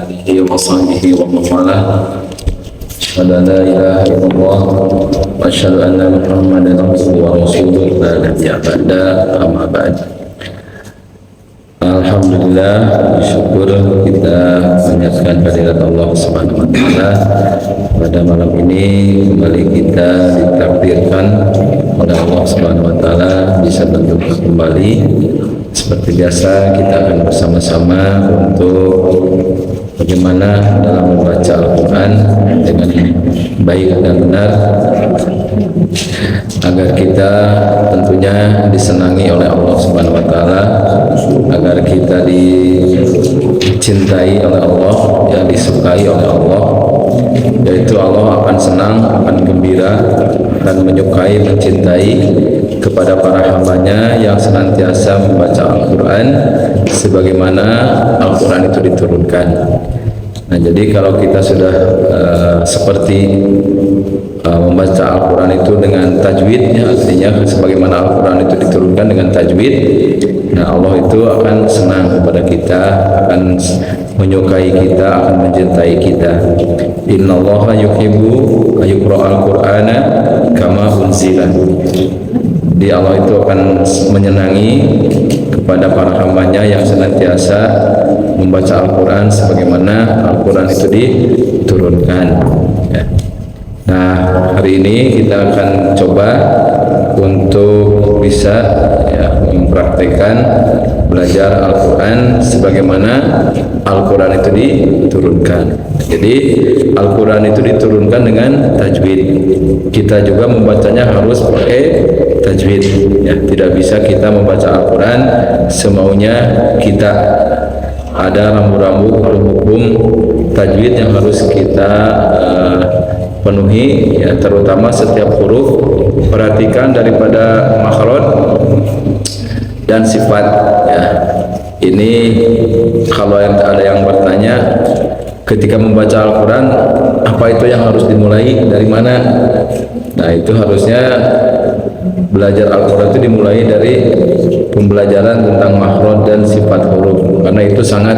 alihi wa sahbihi wa mawalah. Asyhadu an la ilaha illallah wa asyhadu anna Muhammadan abduhu wa rasuluh la nabiyya ba'da, amma ba'd. Alhamdulillah, bersyukur kita panjatkan kehadirat Allah Subhanahu wa taala. Pada malam ini kembali kita ditakdirkan oleh Allah Subhanahu wa taala bisa berjumpa kembali. Seperti biasa kita akan bersama-sama untuk bagaimana dalam membaca Al-Quran dengan baik dan benar, agar kita tentunya disenangi oleh Allah Subhanahu wa taala, agar kita dicintai oleh Allah, yang disukai oleh Allah, yaitu Allah akan senang, akan gembira, akan menyukai, mencintai kepada para hambanya yang senantiasa membaca Al-Quran sebagaimana Al-Quran itu diturunkan. Nah, jadi kalau kita sudah seperti membaca Al-Quran itu dengan tajwid, ya, artinya sebagaimana Al-Quran itu diturunkan dengan tajwid, nah Allah itu akan senang kepada kita, akan menyukai kita, akan mencintai kita. Innallaha yuhibbu ayyuqra'al Qur'ana kama unzila. Dia Allah itu akan menyenangi kepada para hambanya yang senantiasa membaca Al-Quran sebagaimana Al-Quran itu diturunkan, ya. Nah, hari ini kita akan coba untuk bisa, ya, mempraktekkan belajar Al-Quran sebagaimana Al-Quran itu diturunkan. Jadi Al-Quran itu diturunkan dengan tajwid. Kita juga membacanya harus pakai tajwid, ya. Tidak bisa kita membaca Al-Quran semaunya kita. Ada rambu-rambu hukum tajwid yang harus kita penuhi, ya, terutama setiap huruf. Perhatikan daripada makhraj dan sifat, ya. Ini kalau ada yang bertanya ketika membaca Al-Quran, apa itu yang harus dimulai dari mana? Nah, itu harusnya belajar Al-Quran itu dimulai dari pembelajaran tentang makhraj dan sifat huruf, karena itu sangat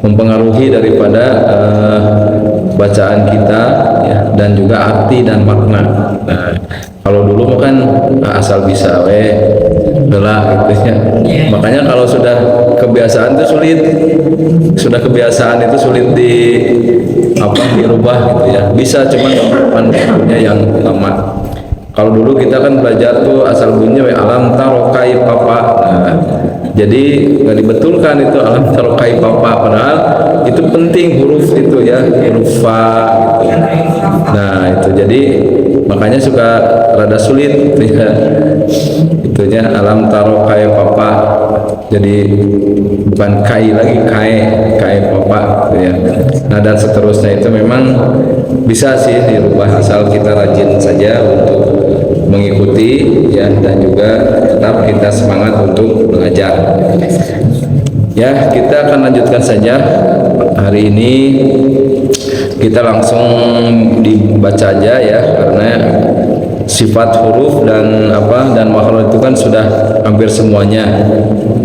mempengaruhi daripada bacaan kita, ya, dan juga arti dan makna. Nah, kalau dulu kan asal bisa lelah gitu, ya. Makanya kalau sudah kebiasaan itu sulit, kebiasaan itu sulit dirubah gitu, ya. Bisa, cuman punya yang lama. Kalau dulu kita kan belajar tuh asal bunyinya alam tarokai papa. Nah, jadi nggak dibetulkan itu alam tarokai papa, padahal itu penting huruf itu, ya, huruf fa gitu. Nah, itu jadi makanya suka rada sulit, ya. Itunya alam tarokai papa. Jadi bukan kai lagi, kai papa, ya. Nah, dan seterusnya itu memang bisa sih dirubah asal kita rajin saja untuk mengikuti, ya, dan juga tetap kita semangat untuk belajar. Ya, kita akan lanjutkan saja. Hari ini kita langsung dibaca aja, ya, karena sifat huruf dan makhraj itu kan sudah hampir semuanya.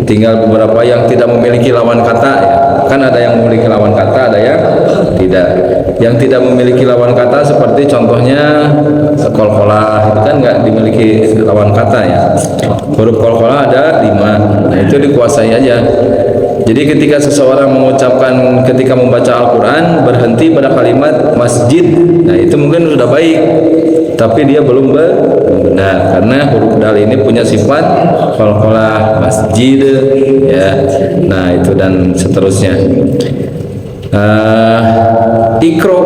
Tinggal beberapa yang tidak memiliki lawan kata, ya. Kan ada yang memiliki lawan kata, ada yang tidak. Yang tidak memiliki lawan kata seperti contohnya qalqalah, itu kan nggak dimiliki lawan kata, ya. Huruf qalqalah ada 5. Nah, itu dikuasai aja. Jadi ketika seseorang mengucapkan ketika membaca Al-Quran berhenti pada kalimat masjid, nah itu mungkin sudah baik, tapi dia belum benar, karena huruf dal ini punya sifat qalqalah, masjid, ya. Nah, itu dan seterusnya.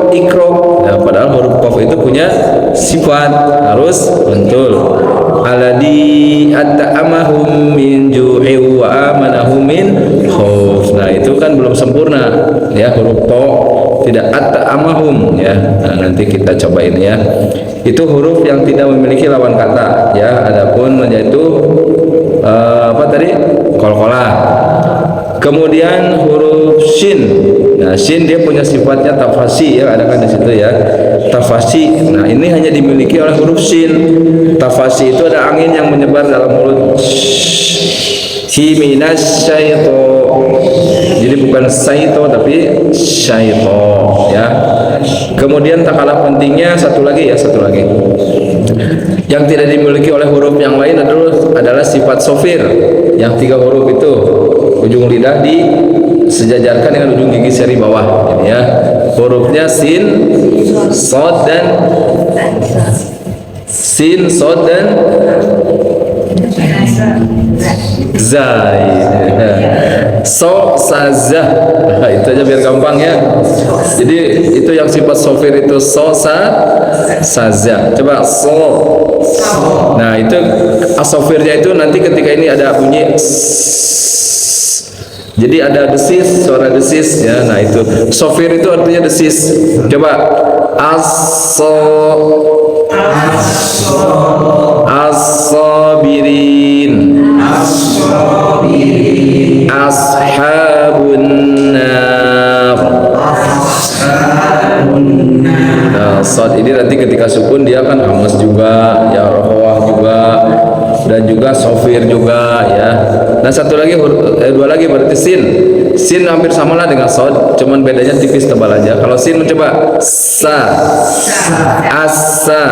Ikro, nah, padahal huruf qaf itu punya sifat harus betul. Alladzi at'amahum min ju'i wa amanahum min khauf. Nah, itu kan belum sempurna, ya, huruf to tidak at'amahum, ya. Nah, nanti kita cobain, ya. Itu huruf yang tidak memiliki lawan kata, ya. Adapun yaitu qalqalah. Kemudian huruf shin. Nah, shin dia punya sifatnya tafasi, ya, ada kan di situ, ya, tafasi. Nah, ini hanya dimiliki oleh huruf shin. Tafasi itu ada angin yang menyebar dalam mulut. minasyaito. Jadi bukan saito tapi syaito ya. Kemudian tak kalah pentingnya satu lagi. Yang tidak dimiliki oleh huruf yang lain adalah sifat sofir. Yang 3 huruf itu ujung lidah disejajarkan dengan ujung gigi seri bawah ya. Hurufnya sin, sod dan zai. So sazah. Nah, itu aja biar gampang ya. Jadi itu yang sifat sofir itu so sazah. Coba so. Nah, itu asofirnya itu nanti ketika ini ada bunyi jadi ada desis, suara desis ya. Nah, itu sofir itu artinya desis. Coba as-sabirin, ashabun nar. Nah, sod ini nanti ketika sukun dia kan hamas juga, ya rohwah juga, dan juga sofir juga ya. Nah, satu lagi dua lagi berarti sin. Sin hampir samalah dengan sod, cuman bedanya tipis tebal aja. Kalau sin mencoba sa, asa,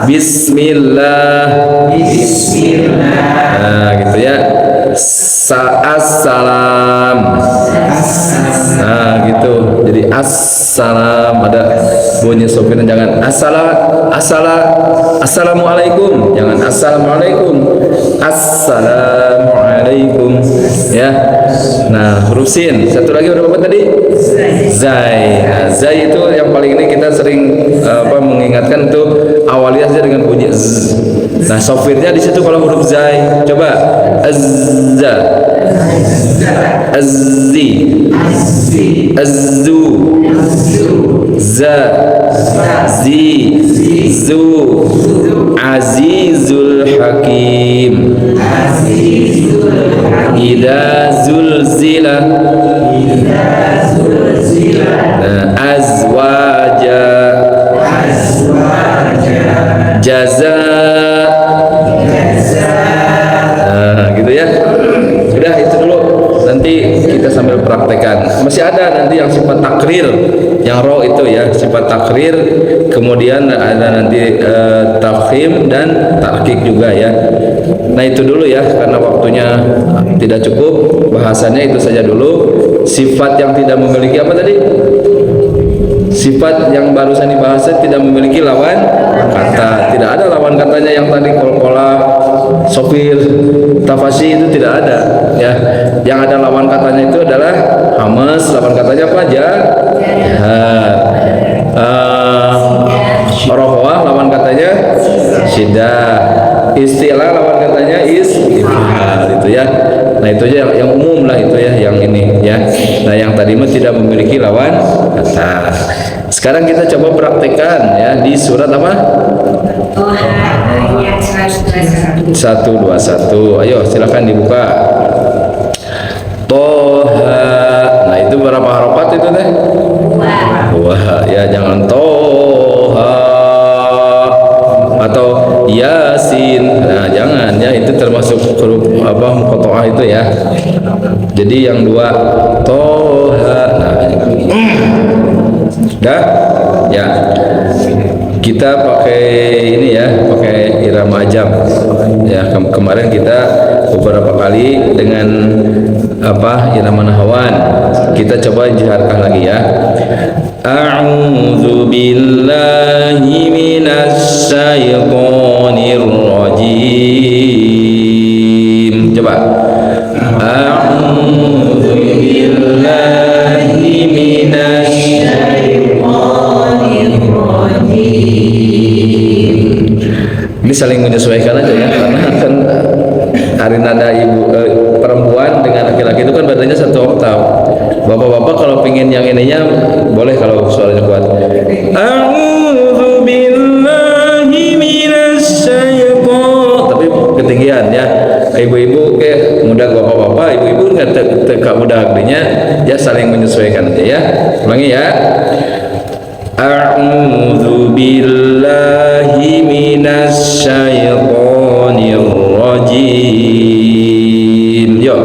bismillah. Nah, gitu ya. Assalam. Nah, gitu. Jadi assalam, ada bunyi sofir, jangan assalamualaikum, jangan assalamualaikum, assalamualaikum ya. Nah, huruf sin. Satu lagi huruf apa tadi? Zai. Nah, zai itu yang paling ini kita sering mengingatkan tuh awalnya saja dengan bunyi z. Nah, sofirnya di situ kalau huruf zai. Coba azza, azzi, azzu, za, zi, zu, azizul hakim, idza zulzila, azwaja, jaza. Nah, gitu ya. Sudah itu dulu. Nanti kita sambil praktekan. Masih ada nanti yang sifat takrir, yang ro itu ya, sifat takrir. Kemudian ada nanti tafkhim dan tarkik juga ya. Nah, itu dulu ya, karena waktunya tidak cukup. Bahasannya itu saja dulu. Sifat yang tidak memiliki apa tadi? Sifat yang barusan dibahas tidak memiliki lawan kata. Tidak ada lawan katanya yang tadi kol-kola, sopir, tafasi itu tidak ada ya. Yang ada lawan katanya itu adalah hamas. Lawan katanya apa aja? Rohwah lawan katanya syiddah. Istilah lawan katanya istifhal itu ya. Nah, itu aja yang umum lah itu ya, yang ini ya. Nah, yang tadi mah tidak memiliki lawan kata. Sekarang kita coba praktekkan ya di surat apa? 121. Ayo silakan dibuka. Toha. Nah, itu berapa harokat itu teh? 2. Ya, jangan toha atau yasin. Nah, jangan ya, itu termasuk huruf muqatta'ah itu ya. Jadi yang 2 toha. Nah, dah ya. Kita pakai ini ya, pakai irama jam ya. Kemarin kita beberapa kali dengan irama nahwan. Kita coba jiharkan lagi ya. A'udzu billahi minasy syaithanir rajim. Coba. A'udzu billahi minasy ini saling menyesuaikan aja ya, karena kan hari nada ibu perempuan dengan laki-laki itu kan badannya 1 oktav. Bapak-bapak kalau pingin yang ininya boleh kalau suaranya kuat. A'udzu billahi minasy syaithan. Tapi ketinggian ya. Ibu-ibu kayak mudah bapak-bapak, ibu-ibu enggak teka mudah artinya ya, saling menyesuaikan aja ya. Ulangi ya. A'udzu billahi minasy syaithanir rajim. Yo.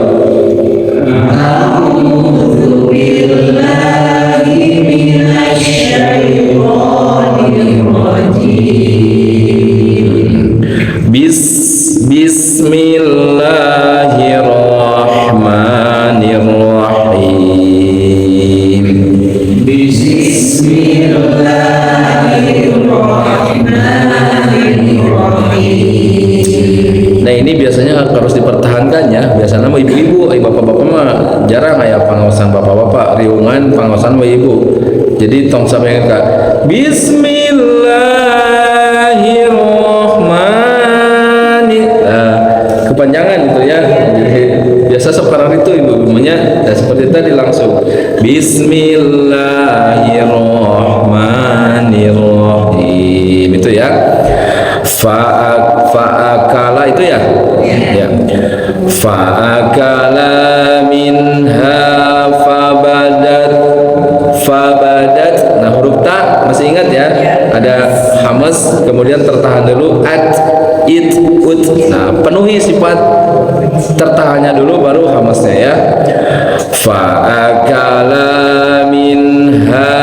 Bismillahirrahmanirrahim. Nah ini biasanya harus dipertahankan ya. Biasanya mah ibu-ibu, bapak-bapak mah jarang kayak pangaosan bapak-bapak, riungan pangaosan mah ibu. Jadi tong sampai kak Bismillahirrahmanirrahim. Kepanjangan itu ya. Jadi biasa sekarang itu ibu-ibunya ya, seperti tadi langsung Bismillahirrahmanirrahim itu ya. Fa'akala itu ya. Ya. Fa'akala minha fabadat. Nah huruf ta masih ingat ya? Ada hamas kemudian tertahan dulu it ut. Nah penuhi sifat tertahannya dulu baru hamasnya ya. Fa'akala minha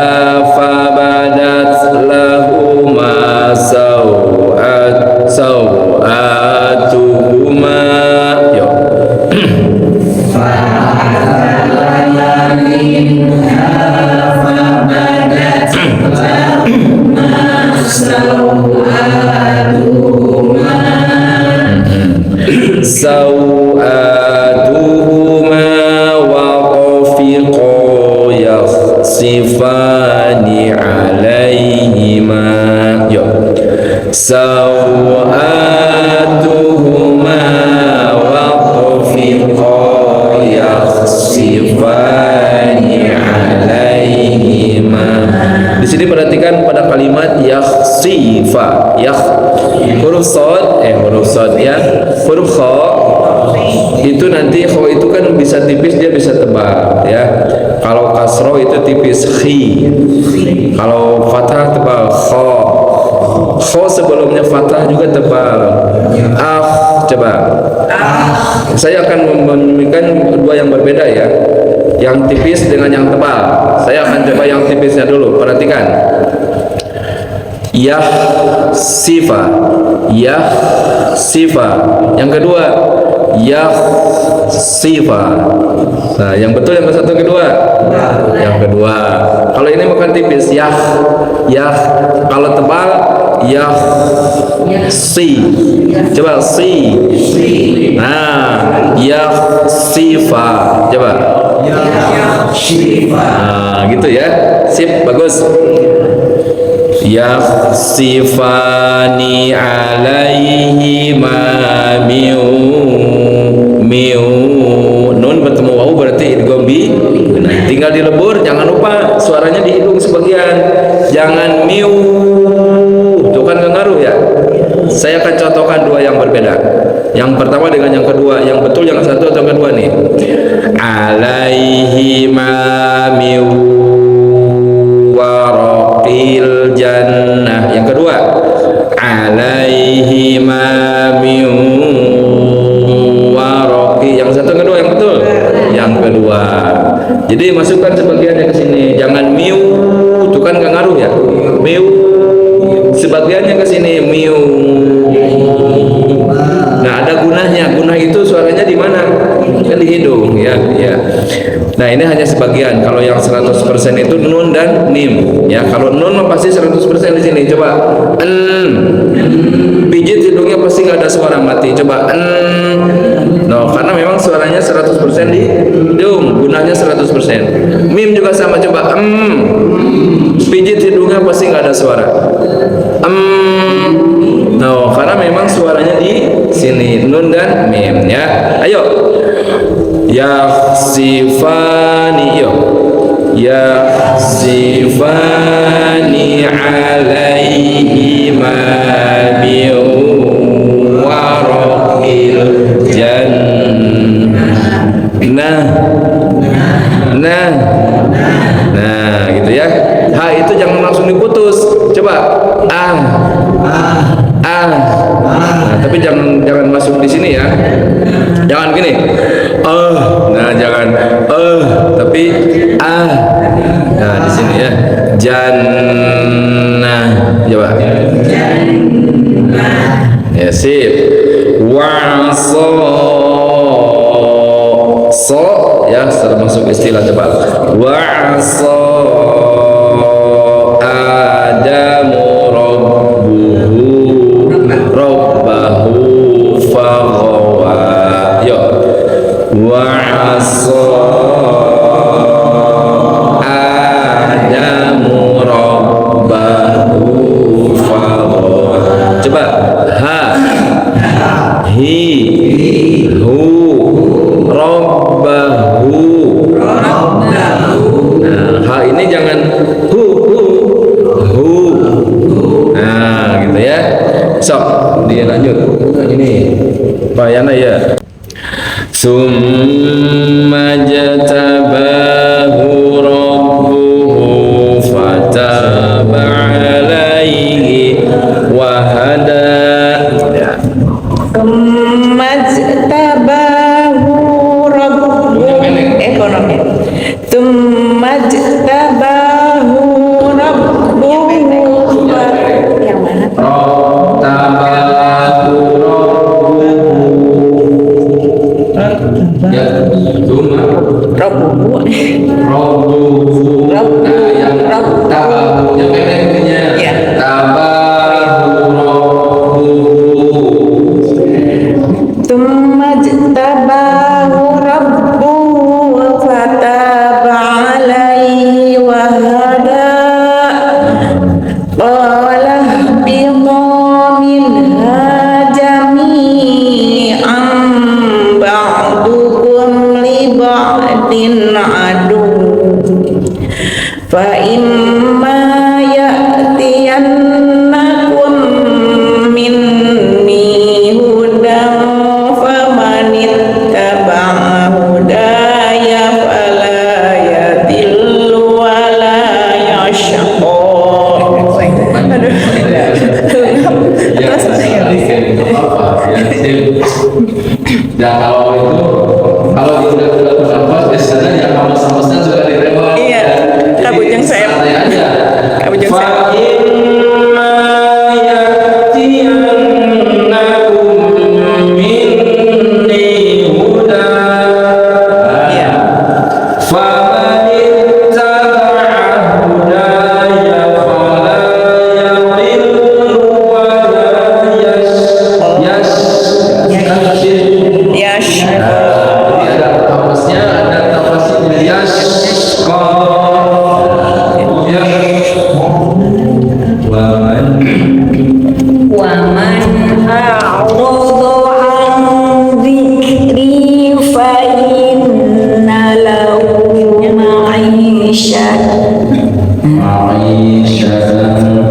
fabadat lahuma sawatuhuma. Yo. Fa'akala minha fabadat lahuma sawatuhuma wa tafiqa yakhsifani alaihima. Yo. Sawatuhuma wa tafiqa yakhsifani alaihima. Di sini perhatikan pada kalimat yakhsifa. Huruf shad ya. Huruf kha itu nanti kha itu kan bisa tipis dia bisa tebal ya. Kalau kasroh itu tipis khi. Kalau fathah tebal kha. Kha sebelumnya fathah juga tebal. Coba. Saya akan memberikan dua yang berbeda ya. Yang tipis dengan yang tebal. Saya akan coba yang tipisnya dulu. Perhatikan. Sifa. Yang kedua sifa. Nah yang betul yang satu kedua. Yang kedua. Kalau ini bukan tipis kalau tebal si. Coba si. Nah sifa. Coba nah gitu ya. Sip, bagus. Yakhsifani alaihi ma nun bertemu wawu berarti idgham bi. Nah, tinggal dilebur, jangan lupa suaranya di hidung sebagian. Jangan miu. Itu kan nggak ngaruh ya. Saya akan contohkan dua yang berbeda. Yang pertama dengan yang kedua. Yang betul yang satu atau kedua nih. Alaihi ma waraqil jannah. Yang kedua alaihi ma waraqi. Yang satu kedua yang betul. Yang kedua. Jadi masukkan sebagiannya ke sini. Jangan miu. Itu kan nggak ngaruh ya. Miu. Sebagiannya ke sini miu. Nah ada gunahnya. Gunah itu suaranya di mana? Kan di hidung ya. Nah ini hanya sebagian. Kalau yang 100% itu nun dan mim ya. Kalau nun mah pasti 100% di sini. Coba pijit hidungnya pasti nggak ada suara mati. Coba no, karena memang suaranya 100% di hidung, gunanya 100%. Mim juga sama. Coba pijit hidungnya pasti nggak ada suara. No, karena memang suaranya di sini nun dan mim ya. Ayo. Yakhsifani alaihi ma waraqil jannah. Nah gitu ya. Itu jangan langsung diputus. Coba nah, Tapi jangan masuk di sini ya. Jangan gini. Nah jangan tapi Nah di sini ya. Jannah. Coba. Ya sip. Ya sudah masuk istilah coba. Adamu rabbahu faghawa. Yo. Adamu rabbahu faghawa. Coba hu rabbahu. Nah, ini jangan hu. Nah, gitu ya. Sok, dia lanjut. Ini Pak Yana ya. Summa jatabahu rabbuhu fataba alaihi wa hada. Dan kalau sudah terlepas biasanya ya kamus-kamusnya sudah direwat. Iya, kabujang saya. Kabujang saya. Ma'isyatan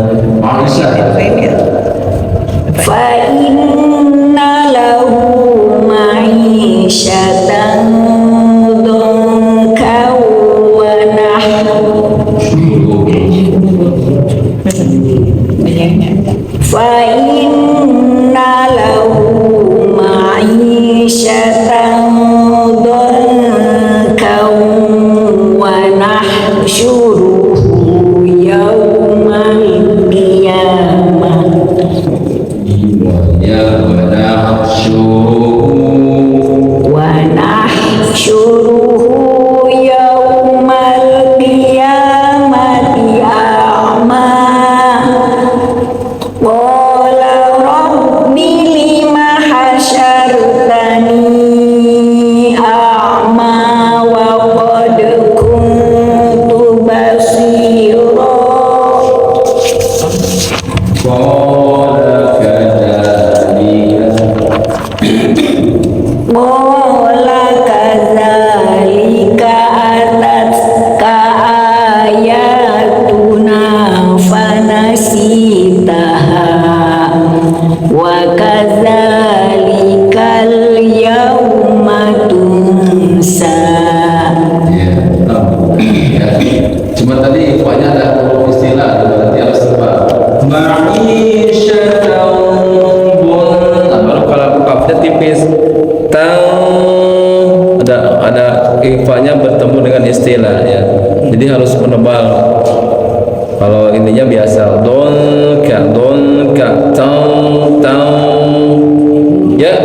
menebal. Kalau ininya biasa donka tau ya.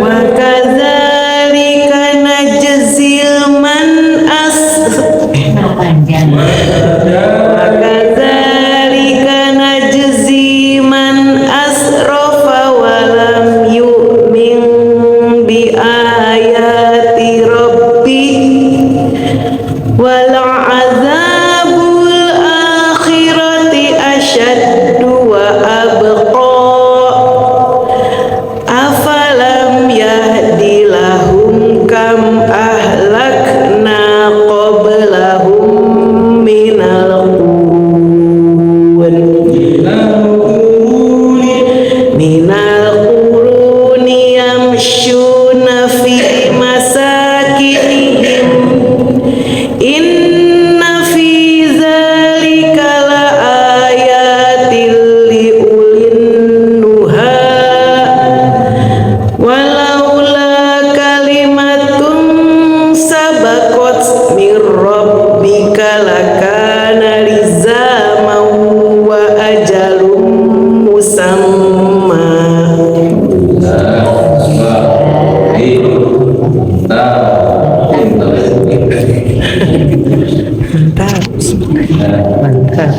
Wa kadzalika najzil man wa kadzalika najzi man asrafa wa lam yu'min bi ayati rabbih wal azabul akhirati asyaddu wa abqa afalam yahdi lahum kam ahlakna qablahum minal quruni yamshuna fi masakinihim inna fi dzalika la ayatin li ulin nuha walaula kalimatun sabaqat min rabbika lakana lizaman wa ajalum musamma. Mantap.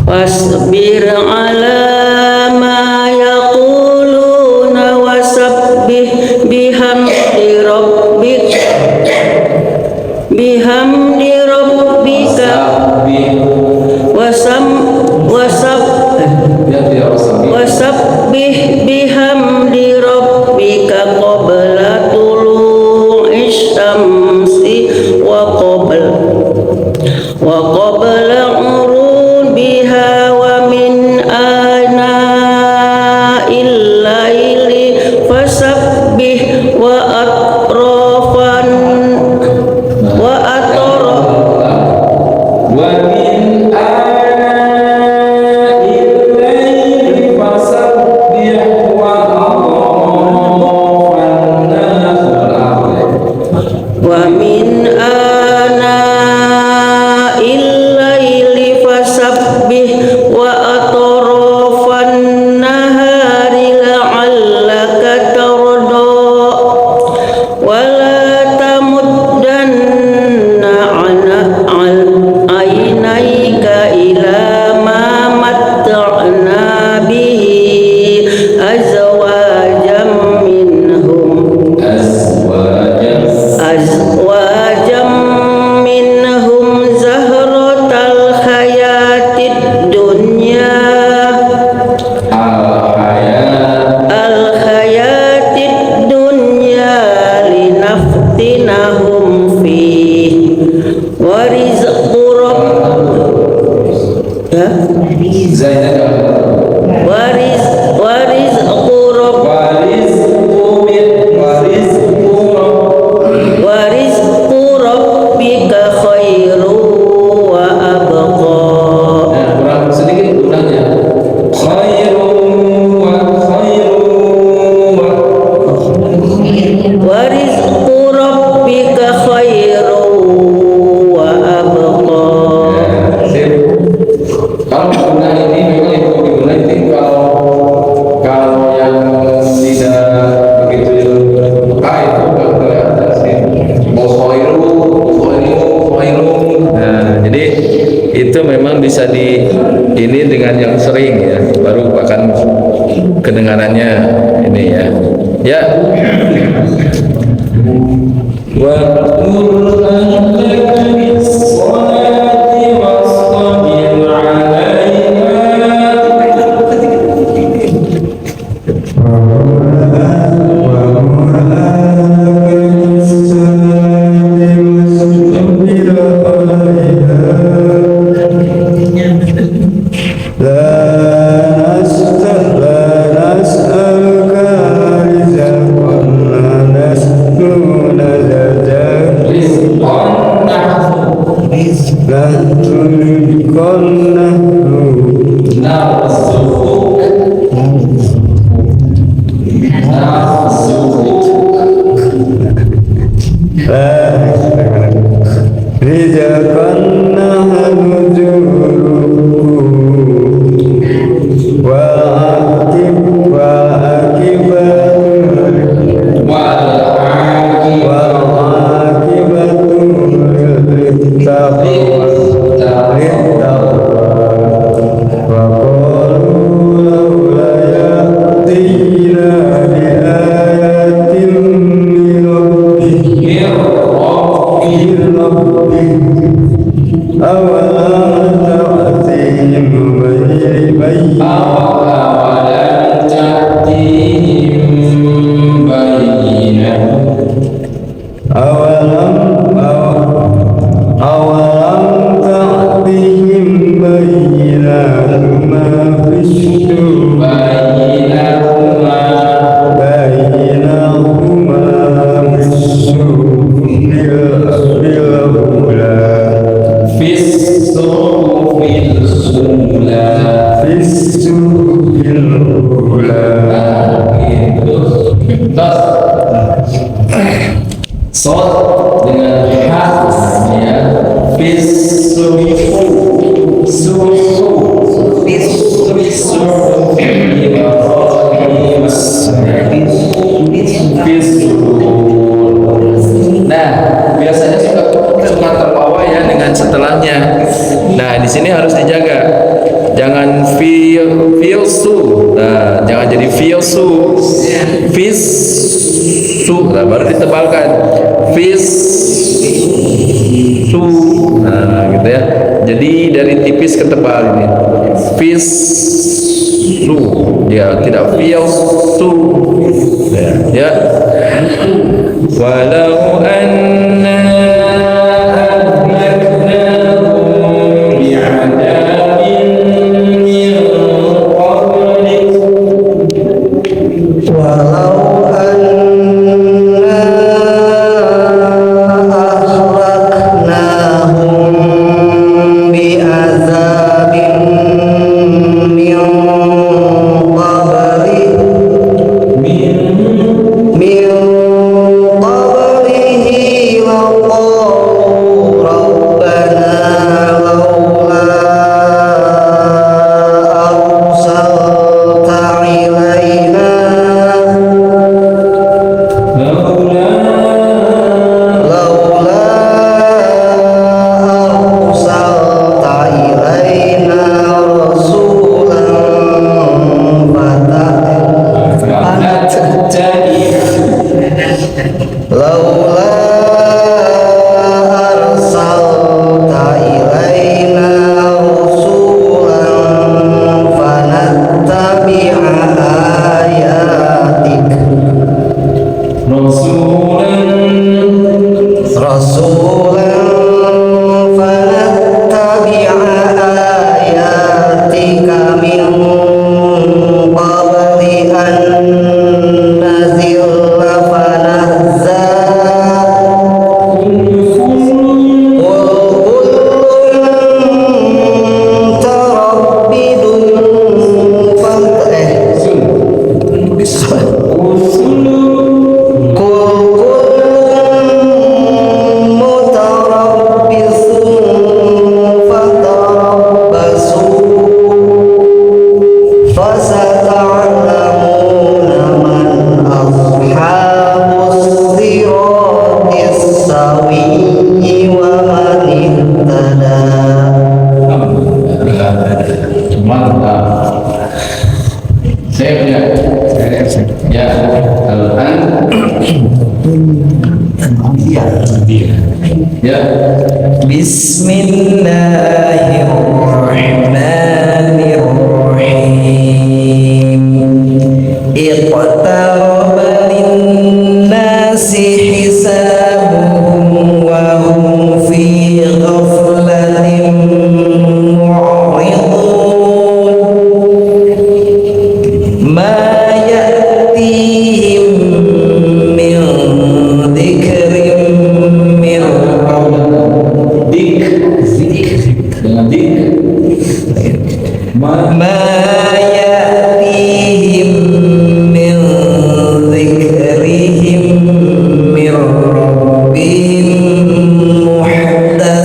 Wasbir ala ma yaquluna wasabbih bihamdi rabbika wasabbih bihamdi rabbika qabla tulu'is syamsi wa qabla urubiha wa min ana'il laili fasabbih wa atrafan wa atraf wa min ana'il laili fasabbih wa atrafan wa min ana'il laili fasabbih wa atrafan nahari la'allaka tarda wala tamuddanna aynaika ila ma matta'na bihi azwajan minhum zahratal hayatid dunya linaftinahum fih wa rizqu rabbika khairu wa abqa. kurang sedikit kurangnya Wa rizqu rabbika khairu wa abqa. kalau guna ini memang yang perlu diguna itu kalau yang tidak begitu peka itu kalau kelihatan sih khairu. Nah, jadi itu memang bisa ini dengan yang sering ya, baru akan kedengarannya ini ya. Ya. Wa Qur'an bis-salati wastabir 'alaiha. rizqan nahnu narzuqukum wa akibatu awalam ta'tihim bayyinatu ma fis Sod dengan has ya, Nah, biasanya suka terbawa ya dengan setelahnya. Nah, di sini harus dijaga. Jangan feel su. Nah, jangan jadi feel su. Nah, baru ditebalkan. Su. Nah, gitu ya. Jadi dari tipis ke tebal ini. Su. Ya, tidak feel su. Ya. Walau anna ahlaknahum bi'adabin min qablik walau anna ahlaknahum bi'adzabin min qablik min qablihi laqalu rabbana laula arsalta ilaina laula arsalta ilaina rasulan fanattabi'a ayatik rasulan fanattabi'a ayatika min qabli an nazilla fanahza Bismillahirrahmanirrahim. Iqtaraba linnasi hisabuhum wa hum fi ghaflatin mu'ridun. Ma ya'tihim min dzikrin min ma ya'tihim min dzikrihim min rabbihim muhdath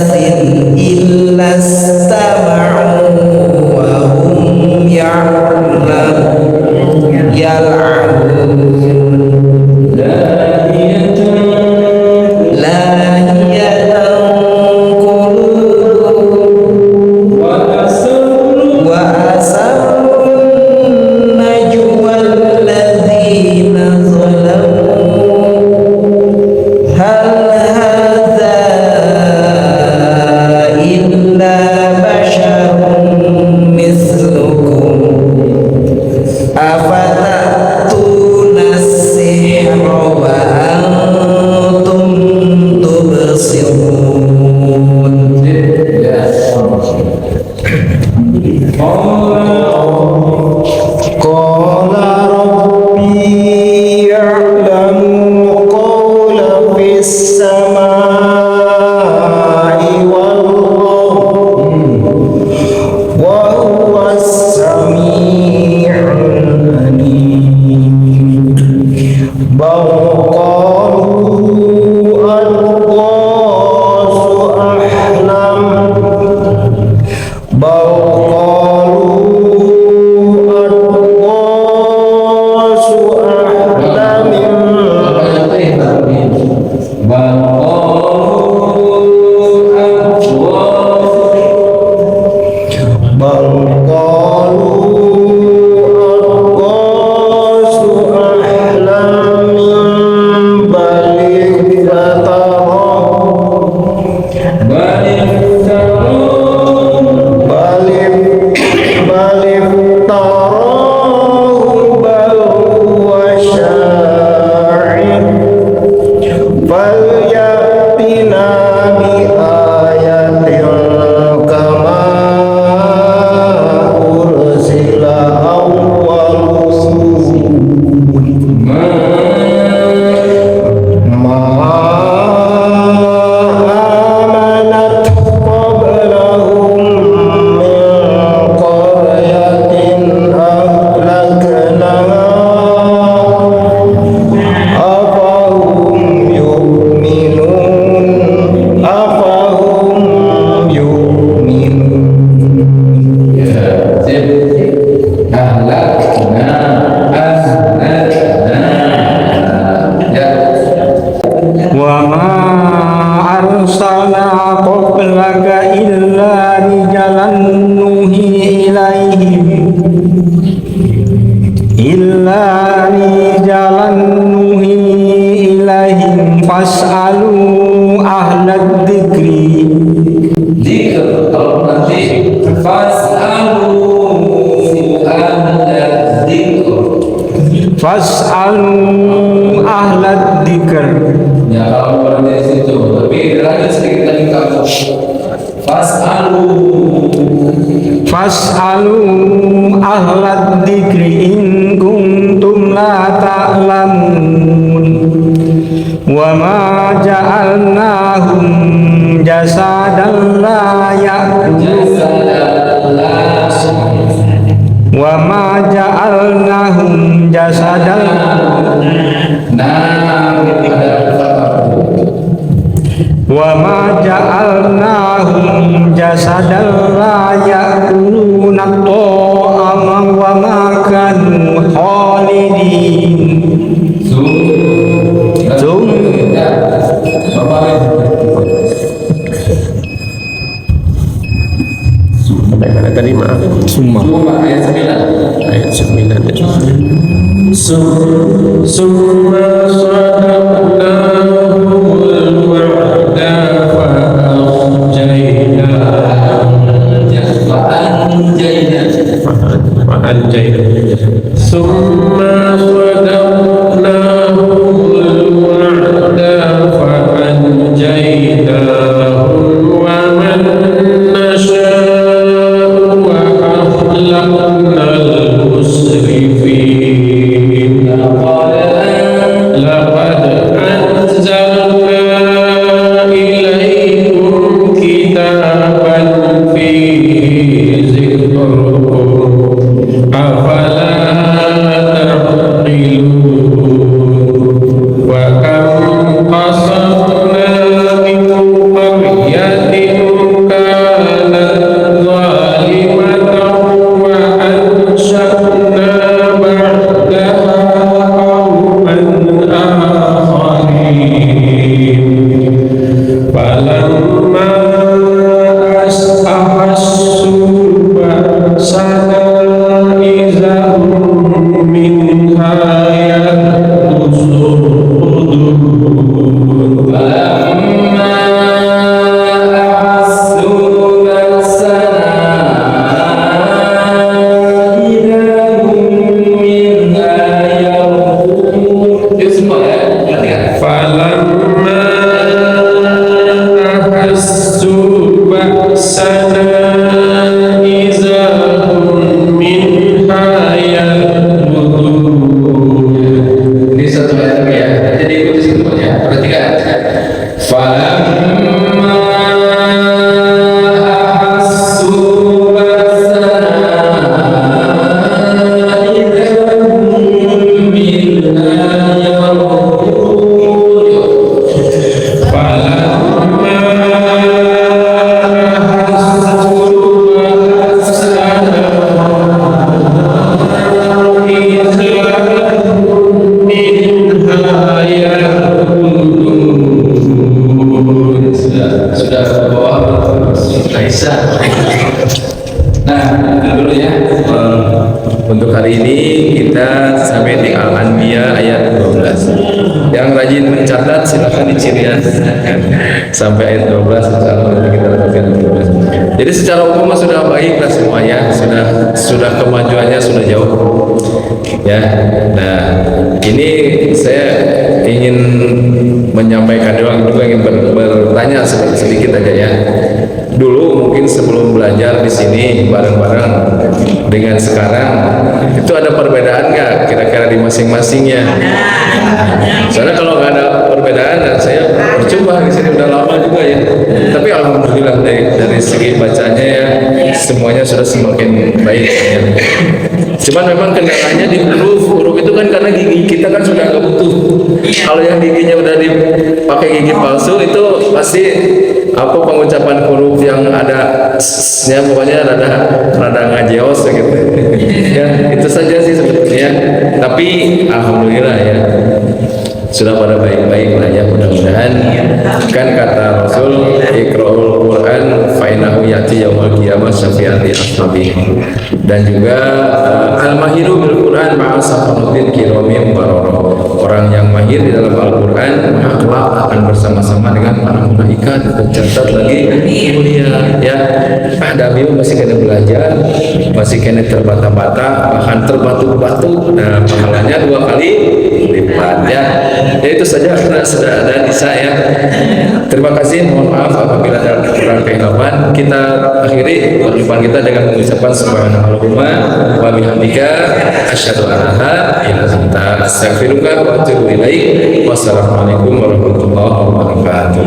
Fas'alu ahlad dzikri. Dzikr kalau nanti fas'alu ahlad dzikr. Fas'alu ahlad dzikr. Ya kalau berarti situ, tapi lanjut sedikit lagi kamu. Fas'alu ahlad dzikri in kuntum la ta'lamun. Wa ma ja'alnahum jasadan la ya'kulun. Wa ma ja'alnahum jasadan wa ma ja'alnahum jasadan la ya'kuluna ta'ama wa ma kanu khalidin. Tadi maaf Cuma ayat 9. ayat 9 ya. Summa sadaqnahumul wa'da fa anjayna summa sadaqnahumul wa'da fa anjaynahum wa man nasha'u wa ahlakna al-musrifin. Laqad anzalna ilaykum kitaban fihi zikrukum afala taqilun. Wa kam qasamna min qaryatin kanat zalimatan wa ansha'na ba'daha qauman akharin. Falamma ahassu ba'sana idza hum minha yahzunun. Falamma ahassu ba'sana idza hum minha yahzunun. Itu semua ya, perhatikan. Falamma ahassu ba'sana idza hum minha yahzunun. Ini satu ayat ya. Jadi ikuti semuanya. Perhatikan. Falamma ahassu ba'sana idza hum minha yahzunun. Falamma ahassu ba'sana idza hum minha yahzunun. Sudah ke bawah Aisyah. Nah, itu dulu ya. Untuk hari ini kita sampai di Al-Anbiya ayat 12. Yang rajin mencatat silahkan diciri ya. Sampai ayat 12 insyaallah nanti kita Jadi secara umum sudah baik lah semua ya, sudah kemajuannya sudah jauh ya. Nah ini saya ingin menyampaikan juga ingin bertanya sedikit aja ya. Dulu mungkin sebelum belajar di sini bareng-bareng dengan sekarang itu ada perbedaan nggak kira-kira di masing-masingnya? Soalnya kalau nggak ada perbedaan, saya percuma di sini udah lama juga ya. Tapi alhamdulillah dari segi bacanya ya semuanya sudah semakin baik ya. Cuman memang kendalanya di huruf itu kan karena gigi kita kan sudah nggak butuh. Kalau yang giginya udah dipakai gigi palsu itu pasti apa pengucapan huruf yang ada ya pokoknya rada ngajeos gitu. Ya itu saja sih sebetulnya. Tapi alhamdulillah ya sudah pada baik-baik lah ya, mudah-mudahan kan kata Rasul iqra'ul Quran fa innahu ya'ti yaumil qiyamah syafi'ati ashabi, dan juga al-mahiru bil Quran ma'a safanuddin kiramin barara, orang yang mahir di dalam Al-Quran kelak akan bersama-sama dengan para malaikat tercatat lagi mulia ya. Dami masih kena belajar, masih kena terbata-bata, bahkan terbatu-batu, nah pahalanya 2 kali lipat ya. Ya itu saja karena sudah ada Nisa ya. Terima kasih, mohon maaf apabila ada kurang kehilapan. Kita akhiri perjumpaan kita dengan mengucapkan subhanallahumma wa bihamdika asyhadu an la ilaha illa anta astaghfiruka wa atubu ilaik. Wassalamualaikum warahmatullahi wabarakatuh.